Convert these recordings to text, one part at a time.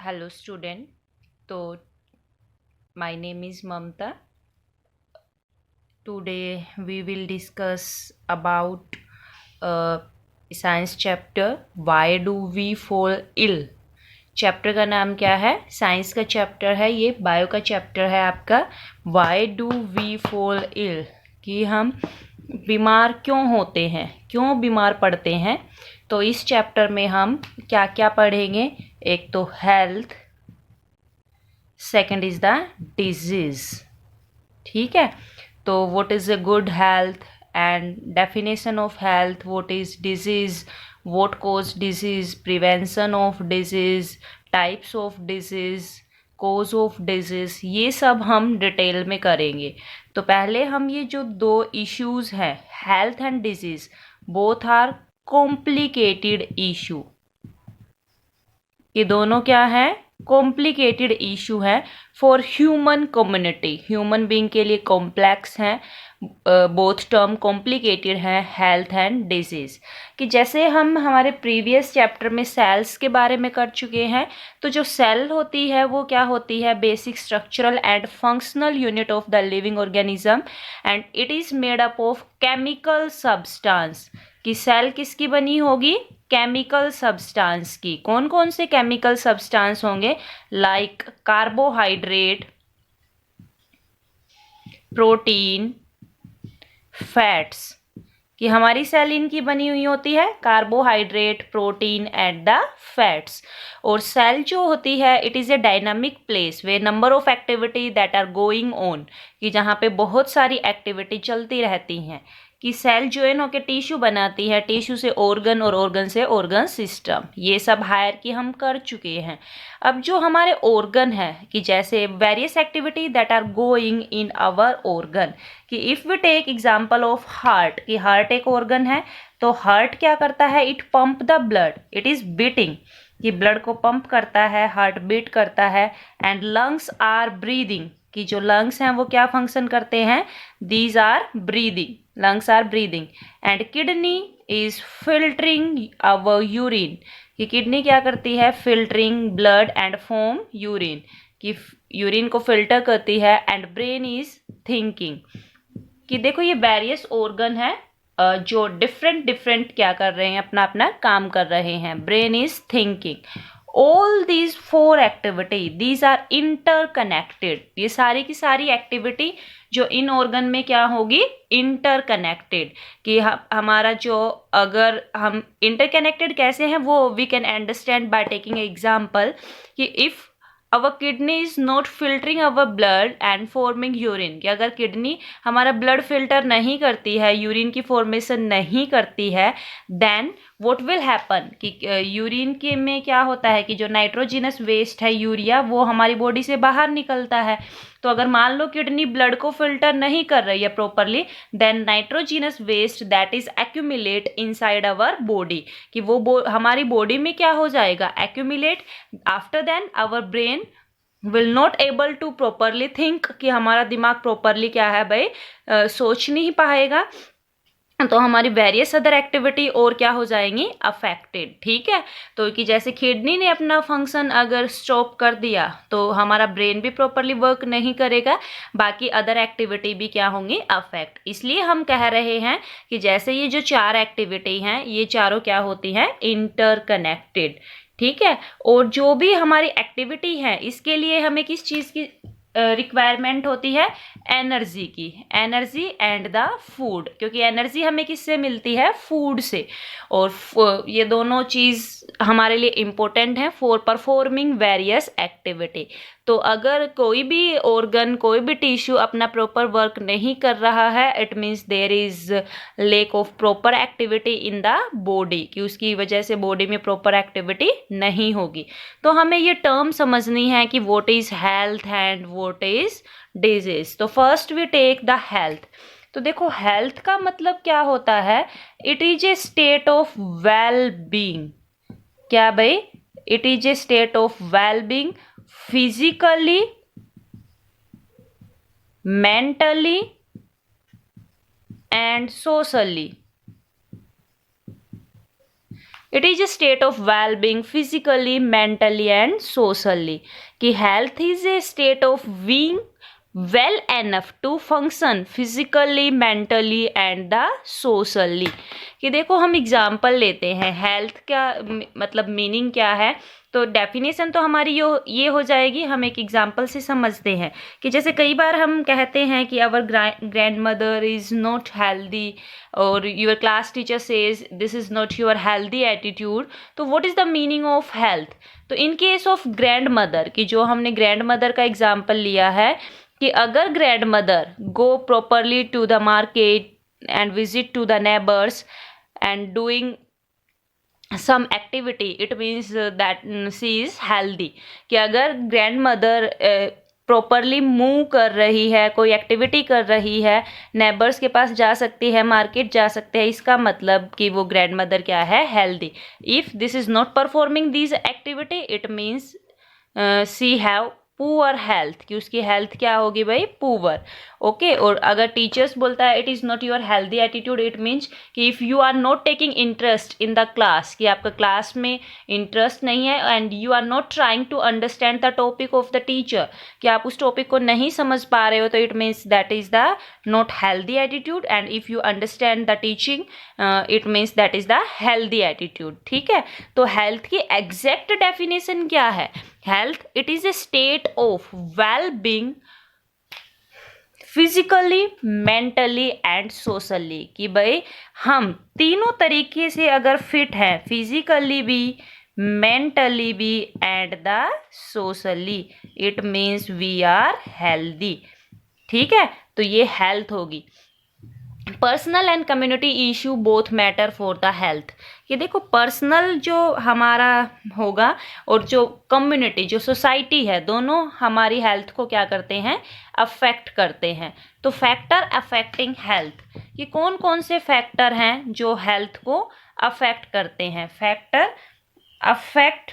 Hello student. So my name is Mamta. Today we will discuss about uh, science chapter Why do we fall ill? Chapter का नाम क्या है? Science का chapter है ये, bio का चैप्टर है आपका why do we fall ill, कि हम बीमार क्यों होते हैं, क्यों बीमार पड़ते हैं। तो इस चैप्टर में हम क्या क्या पढ़ेंगे? एक तो health, second is the disease. ठीक है, तो what is a good health and definition of health, what is disease, what cause disease, prevention of disease, types of disease, cause of disease, ये सब हम डिटेल में करेंगे। तो पहले हम ये जो दो इश्यूज हैं, health and disease, both are complicated issue. ये दोनों क्या है? कॉम्प्लिकेटेड इशू है for human community. Human being के लिए कॉम्प्लेक्स हैं, बोथ टर्म कॉम्प्लिकेटेड हैं, हेल्थ एंड डिजीज। कि जैसे हम हमारे प्रीवियस चैप्टर में सेल्स के बारे में कर चुके हैं, तो जो सेल होती है वो क्या होती है? Basic structural and functional unit of the living organism and it is made up of chemical substance. कि सेल किसकी बनी होगी? केमिकल सब्सटेंस की। कौन कौन से केमिकल सब्सटेंस होंगे? Like carbohydrate, protein, fats. कि हमारी सेल इनकी बनी हुई होती है carbohydrate, protein and the fats. और सेल जो होती है it is a dynamic place way number of activity that are going on, कि जहाँ पे बहुत सारी एक्टिविटी चलती रहती हैं। कि सेल ज्वाइन होकर टिश्यू बनाती है, टिश्यू से ऑर्गन और ऑर्गन से ऑर्गन सिस्टम। ये सब हायरार्की हम कर चुके हैं। अब जो हमारे ऑर्गन है, कि जैसे various activity that are going in our organ. कि if we take example of heart, कि हार्ट एक ऑर्गन है, तो हार्ट क्या करता है? It pump the blood, it is beating. कि ब्लड को पंप करता है, हार्ट बीट करता है। एंड लंग्स आर ब्रीदिंग, कि जो लंग्स हैं वो क्या फंक्शन करते हैं? These are breathing, lungs are breathing. And kidney is filtering our urine, कि किडनी क्या करती है? Filtering blood and form urine, कि यूरिन को फिल्टर करती है। And brain is thinking. कि देखो ये वेरियस ऑर्गन है जो डिफरेंट डिफरेंट क्या कर रहे हैं? अपना अपना काम कर रहे हैं। Brain is thinking. All these four activity these are interconnected. ये सारी की सारी एक्टिविटी जो इन ऑर्गन में क्या होगी? इंटरकनेक्टेड। कि हमारा जो, अगर हम इंटरकनेक्टेड कैसे हैं वो we can understand by taking example. कि if our kidney is not filtering our blood and forming urine, कि अगर किडनी हमारा ब्लड फिल्टर नहीं करती है, यूरिन की फॉर्मेशन नहीं करती है, देन व्हाट विल हैपन? कि यूरिन के में क्या होता है? कि जो नाइट्रोजिनस वेस्ट है यूरिया, वो हमारी बॉडी से बाहर निकलता है। तो अगर मान लो किडनी ब्लड को फिल्टर नहीं कर रही है properly, then nitrogenous waste that is accumulate inside our body, कि वो हमारी बॉडी में क्या हो जाएगा? Accumulate. After then our brain will not able to properly think, कि हमारा दिमाग प्रॉपरली क्या है भाई, सोच नहीं पाएगा। तो हमारी वेरियस अदर एक्टिविटी और क्या हो जाएंगी? अफेक्टेड। ठीक है, तो कि जैसे किडनी ने अपना फंक्शन अगर स्टॉप कर दिया तो हमारा ब्रेन भी प्रॉपरली वर्क नहीं करेगा, बाकी अदर एक्टिविटी भी क्या होंगी? अफेक्ट। इसलिए हम कह रहे हैं कि जैसे ये जो चार एक्टिविटी हैं ये चारों क्या होती हैं? इंटरकनेक्टेड। ठीक है, और जो भी हमारी एक्टिविटी है इसके लिए हमें किस चीज़ की रिक्वायरमेंट होती है? एनर्जी की। एनर्जी एंड द फूड, क्योंकि एनर्जी हमें किससे मिलती है? फूड से। और ये दोनों चीज़ हमारे लिए इम्पोर्टेंट है फॉर परफॉर्मिंग वेरियस एक्टिविटी। तो अगर कोई भी ऑर्गन, कोई भी टिश्यू अपना प्रॉपर वर्क नहीं कर रहा है, it means there is lack of proper activity in the body, कि उसकी वजह से बॉडी में प्रॉपर एक्टिविटी नहीं होगी। तो हमें ये टर्म समझनी है कि what is health and what is disease. तो first we take the health. तो देखो हेल्थ का मतलब क्या होता है? It is a state of well being. क्या भाई? It is a state of well being, physically, mentally and socially. It is a state of well being physically, mentally and socially. कि health is a state of being well enough to function physically, mentally and the socially। कि देखो हम example लेते हैं, health का मतलब meaning क्या है, तो डेफिनेशन तो हमारी ये हो जाएगी, हम एक एग्जाम्पल से समझते हैं। कि जैसे कई बार हम कहते हैं कि our grandmother is not healthy और your class teacher says this is not your healthy attitude, तो what is the meaning of health. तो in case of grandmother, कि जो हमने ग्रैंड मदर का एग्जाम्पल लिया है, कि अगर grandmother go properly to the market and visit to the neighbours and doing some activity, it means that she is healthy. कि अगर ग्रैंड मदर प्रॉपरली मूव कर रही है, कोई एक्टिविटी कर रही है, नेबर्स के पास जा सकती है, मार्केट जा सकते हैं, इसका मतलब कि वो ग्रैंड मदर क्या है, healthy. If this is not performing this activity, it means she have poor health, कि उसकी हेल्थ क्या होगी भाई, पुअर। ओके। और अगर टीचर्स बोलता है it is not your healthy attitude, it means कि if you are not taking interest in the class, कि आपका क्लास में इंटरेस्ट नहीं है, and you are not trying to understand the topic of the teacher, कि आप उस topic को नहीं समझ पा रहे हो, तो it means that is the not healthy attitude. And if you understand the teaching, it means that is the healthy attitude. ठीक है। तो हेल्थ की एग्जैक्ट डेफिनेशन क्या है? Health, it is a state of well being physically, mentally and socially. कि भाई हम तीनों तरीके से अगर फिट हैं, फिजिकली भी, मेंटली भी and the socially, it means we are healthy. ठीक है। तो ये हेल्थ होगी। Personal and community issue both matter for the health. कि देखो पर्सनल जो हमारा होगा और जो कम्युनिटी, जो सोसाइटी है, दोनों हमारी हेल्थ को क्या करते हैं, अफेक्ट करते हैं। तो फैक्टर अफेक्टिंग हेल्थ, कि कौन कौन से फैक्टर हैं जो हेल्थ को अफेक्ट करते हैं। Factor affect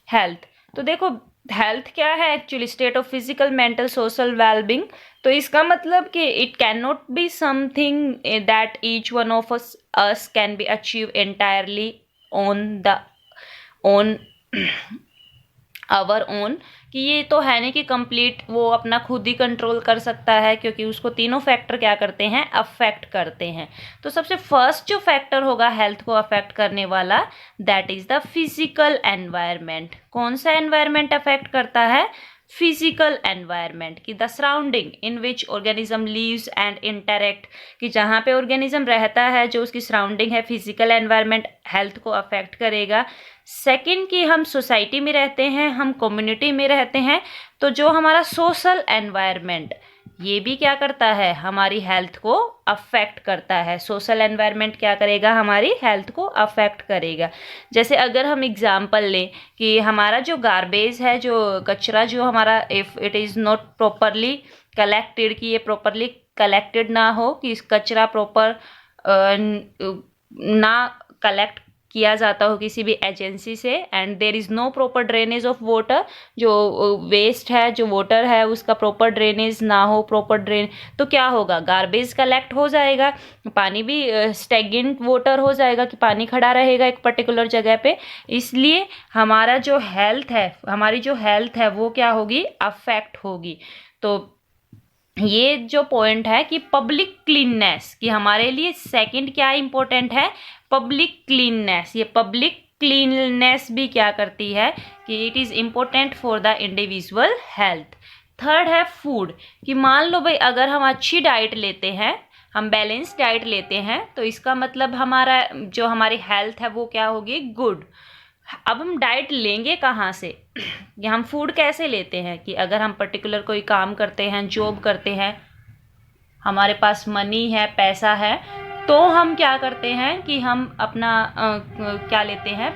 health. तो देखो हेल्थ क्या है actually, state of physical, mental, social wellbeing. तो इसका मतलब कि it can not be something that each one of us can be achieve entirely on our own. कि ये तो है नहीं कि कंप्लीट वो अपना खुद ही कंट्रोल कर सकता है, क्योंकि उसको तीनों फैक्टर क्या करते हैं, अफेक्ट करते हैं। तो सबसे फर्स्ट जो फैक्टर होगा हेल्थ को अफेक्ट करने वाला, that is the physical environment. कौन सा एनवायरनमेंट अफेक्ट करता है? Physical environment. कि the surrounding in which organism lives and interact, कि जहाँ पे ऑर्गेनिज्म रहता है, जो उसकी सराउंडिंग है, फिजिकल एनवायरनमेंट हेल्थ को अफेक्ट करेगा। सेकंड कि हम सोसाइटी में रहते हैं, हम कम्युनिटी में रहते हैं, तो जो हमारा सोशल एनवायरनमेंट, ये भी क्या करता है, हमारी हेल्थ को अफेक्ट करता है। सोशल एनवायरनमेंट क्या करेगा, हमारी हेल्थ को अफेक्ट करेगा। जैसे अगर हम एग्जांपल लें कि हमारा जो गार्बेज है, जो कचरा जो हमारा, if it is not properly collected, कि ये प्रॉपरली कलेक्टेड ना हो, कि इस कचरा प्रॉपर ना कलेक्ट किया जाता हो किसी भी एजेंसी से, and there is no proper drainage of water, जो वेस्ट है, जो वाटर है, उसका प्रॉपर ड्रेनेज ना हो, प्रॉपर ड्रेन, तो क्या होगा, गार्बेज कलेक्ट हो जाएगा, पानी भी स्टेगनेंट वाटर हो जाएगा, कि पानी खड़ा रहेगा एक पर्टिकुलर जगह पे। इसलिए हमारा जो हेल्थ है, हमारी जो हेल्थ है वो क्या होगी, अफेक्ट होगी। तो ये जो पॉइंट है कि पब्लिक क्लीननेस, कि हमारे लिए सेकंड क्या इंपॉर्टेंट है, पब्लिक क्लीननेस। ये पब्लिक क्लीननेस भी क्या करती है, कि it is important for the individual health. Third है फूड, कि मान लो भाई अगर हम अच्छी डाइट लेते हैं, हम बैलेंस डाइट लेते हैं, तो इसका मतलब हमारा जो हमारी हेल्थ है वो क्या होगी, गुड। अब हम डाइट लेंगे कहाँ से, कि हम फूड कैसे लेते हैं, कि अगर हम पर्टिकुलर कोई काम करते हैं, जॉब करते हैं, हमारे पास मनी है, पैसा है, तो हम क्या करते हैं कि हम अपना क्या लेते हैं,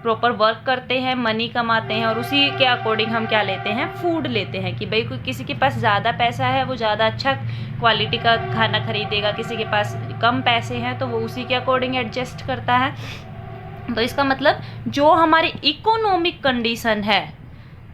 प्रॉपर वर्क करते हैं, मनी कमाते हैं, और उसी के अकॉर्डिंग हम क्या लेते हैं, फूड लेते हैं। कि भाई कोई किसी के पास ज़्यादा पैसा है, वो ज़्यादा अच्छा क्वालिटी का खाना खरीदेगा, किसी के पास कम पैसे हैं तो वो उसी के अकॉर्डिंग एडजस्ट करता है। तो इसका मतलब जो हमारी इकोनॉमिक कंडीशन है,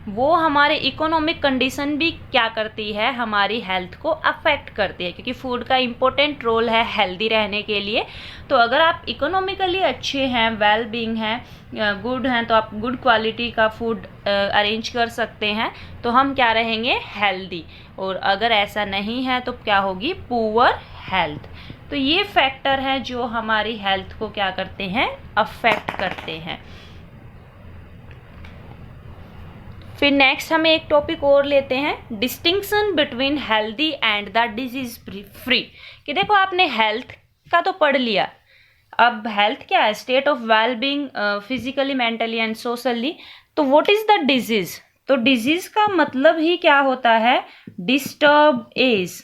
वो हमारे इकोनॉमिक कंडीशन भी क्या करती है, हमारी हेल्थ को अफेक्ट करती है, क्योंकि फूड का इम्पोर्टेंट रोल है हेल्दी रहने के लिए। तो अगर आप इकोनॉमिकली अच्छे हैं, वेल बीइंग हैं, गुड हैं, तो आप गुड क्वालिटी का फूड अरेंज कर सकते हैं, तो हम क्या रहेंगे, हेल्दी। और अगर ऐसा नहीं है तो क्या होगी, पुअर हेल्थ। तो ये फैक्टर हैं जो हमारी हेल्थ को क्या करते हैं, अफेक्ट करते हैं। फिर नेक्स्ट हमें एक टॉपिक और लेते हैं, distinction between healthy and the disease free. कि देखो आपने हेल्थ का तो पढ़ लिया, अब हेल्थ क्या है, state of well being physically, mentally and socially. तो व्हाट इज द डिजीज, तो डिजीज का मतलब ही क्या होता है, डिस्टर्ब एज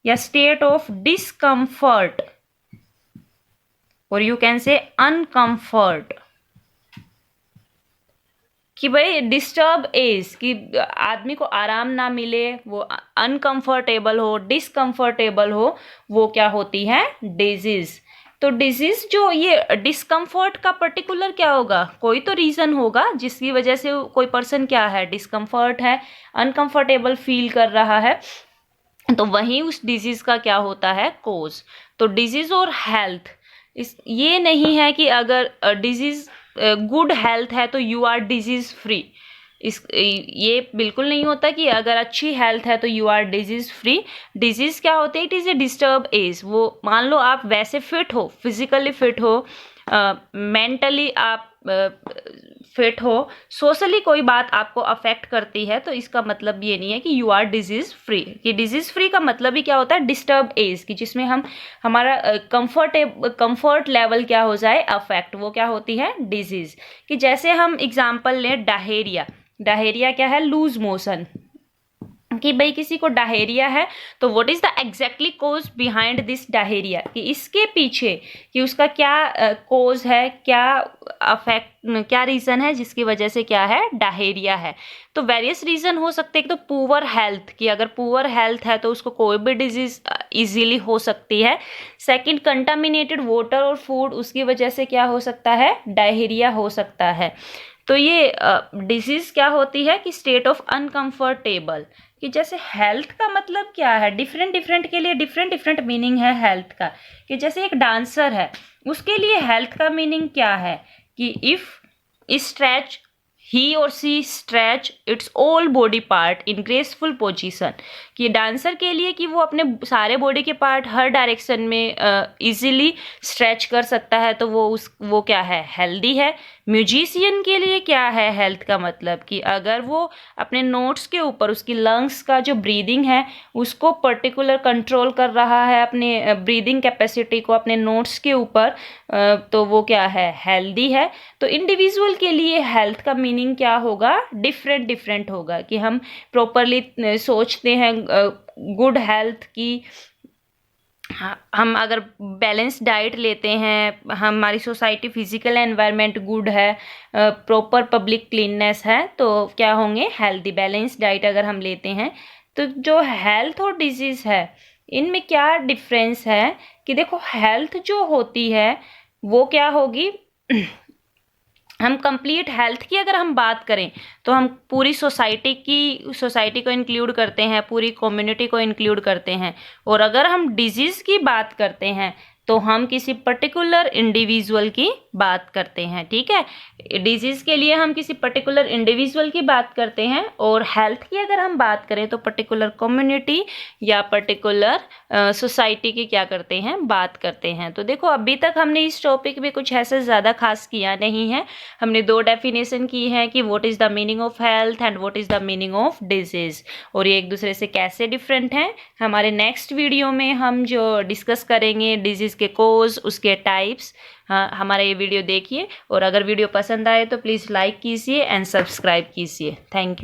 या स्टेट ऑफ डिसकंफर्ट, और यू कैन से अनकंफर्ट। कि भाई डिस्टर्ब एज, कि आदमी को आराम ना मिले, वो अनकंफर्टेबल हो, डिसकंफर्टेबल हो, वो क्या होती है, डिजीज। तो डिजीज जो ये डिस्कम्फर्ट का पर्टिकुलर क्या होगा, कोई तो रीजन होगा जिसकी वजह से कोई पर्सन क्या है, डिस्कम्फर्ट है, अनकंफर्टेबल फील कर रहा है, तो वहीं उस डिजीज का क्या होता है, कोज। तो डिजीज और हेल्थ, ये नहीं है कि अगर डिजीज गुड हेल्थ है तो यू आर डिजीज फ्री। ये बिल्कुल नहीं होता कि अगर अच्छी हेल्थ है तो you are disease free. Disease क्या होते हैं, it is a disturb age. वो मान लो आप वैसे फिट हो, फिजिकली फिट हो, मेंटली आप फिट हो, सोशली कोई बात आपको अफेक्ट करती है, तो इसका मतलब ये नहीं है कि यू आर डिजीज फ्री। कि डिजीज फ्री का मतलब ही क्या होता है, डिस्टर्ब एज, की जिसमें हम हमारा कंफर्ट लेवल क्या हो जाए, अफेक्ट, वो क्या होती है, डिजीज। कि जैसे हम एग्जांपल लें डायरिया। डायरिया क्या है, लूज मोशन। कि भाई किसी को डायरिया है तो what is the exactly cause behind this diarrhoea, कि इसके पीछे कि उसका क्या कोज है, क्या अफेक्ट, क्या रीजन है जिसकी वजह से क्या है, डायरिया है। तो वेरियस रीजन हो सकते हैं। तो पुअर हेल्थ, कि अगर पुअर हेल्थ है तो उसको कोई भी डिजीज इजीली हो सकती है। सेकंड, कंटामिनेटेड वाटर और फूड, उसकी वजह से क्या हो सकता है, डायरिया हो सकता है। तो ये डिजीज क्या होती है, कि स्टेट ऑफ अनकंफर्टेबल। कि जैसे हेल्थ का मतलब क्या है, डिफरेंट के लिए डिफरेंट मीनिंग है हेल्थ का। कि जैसे एक डांसर है, उसके लिए हेल्थ का मीनिंग क्या है, कि इफ स्ट्रेच, ही और she stretch its all body part in graceful position. कि डांसर के लिए कि वो अपने सारे बॉडी के पार्ट हर डायरेक्शन में इजीली स्ट्रेच कर सकता है, तो वो क्या है, हेल्दी है। म्यूजिशियन के लिए क्या है हेल्थ का मतलब, कि अगर वो अपने नोट्स के ऊपर उसकी लंग्स का जो ब्रीदिंग है उसको पर्टिकुलर कंट्रोल कर रहा है, अपने ब्रीदिंग कैपेसिटी को अपने नोट्स के ऊपर, तो वो क्या है, हेल्दी है। तो इंडिविजुअल के लिए हेल्थ का मीनिंग क्या होगा, डिफरेंट होगा। कि हम प्रॉपरली सोचते हैं गुड हेल्थ की, हम अगर बैलेंस डाइट लेते हैं, हमारी सोसाइटी फिजिकल एनवायरनमेंट गुड है, प्रॉपर पब्लिक क्लीननेस है, तो क्या होंगे, हेल्दी। बैलेंस डाइट अगर हम लेते हैं, तो जो हेल्थ और डिजीज है इनमें क्या डिफरेंस है, कि देखो हेल्थ जो होती है वो क्या होगी, हम कंप्लीट हेल्थ की अगर हम बात करें तो हम पूरी सोसाइटी को इंक्लूड करते हैं, पूरी कम्युनिटी को इंक्लूड करते हैं। और अगर हम डिजीज की बात करते हैं तो हम किसी पर्टिकुलर इंडिविजुअल की बात करते हैं। ठीक है, डिजीज के लिए हम किसी पर्टिकुलर इंडिविजुअल की बात करते हैं, और हेल्थ की अगर हम बात करें तो पर्टिकुलर कम्युनिटी या पर्टिकुलर सोसाइटी की क्या करते हैं, बात करते हैं। तो देखो अभी तक हमने इस टॉपिक में कुछ ऐसे ज़्यादा खास किया नहीं है। हमने दो डेफिनेशन की है कि what is the meaning of health and what is the meaning of disease, और ये एक दूसरे से कैसे डिफरेंट हैं। हमारे नेक्स्ट वीडियो में हम जो डिस्कस करेंगे डिजीज के कोज, उसके टाइप्स। हाँ, हमारा ये वीडियो देखिए, और अगर वीडियो पसंद आए तो प्लीज़ लाइक कीजिए एंड सब्सक्राइब कीजिए। Thank you.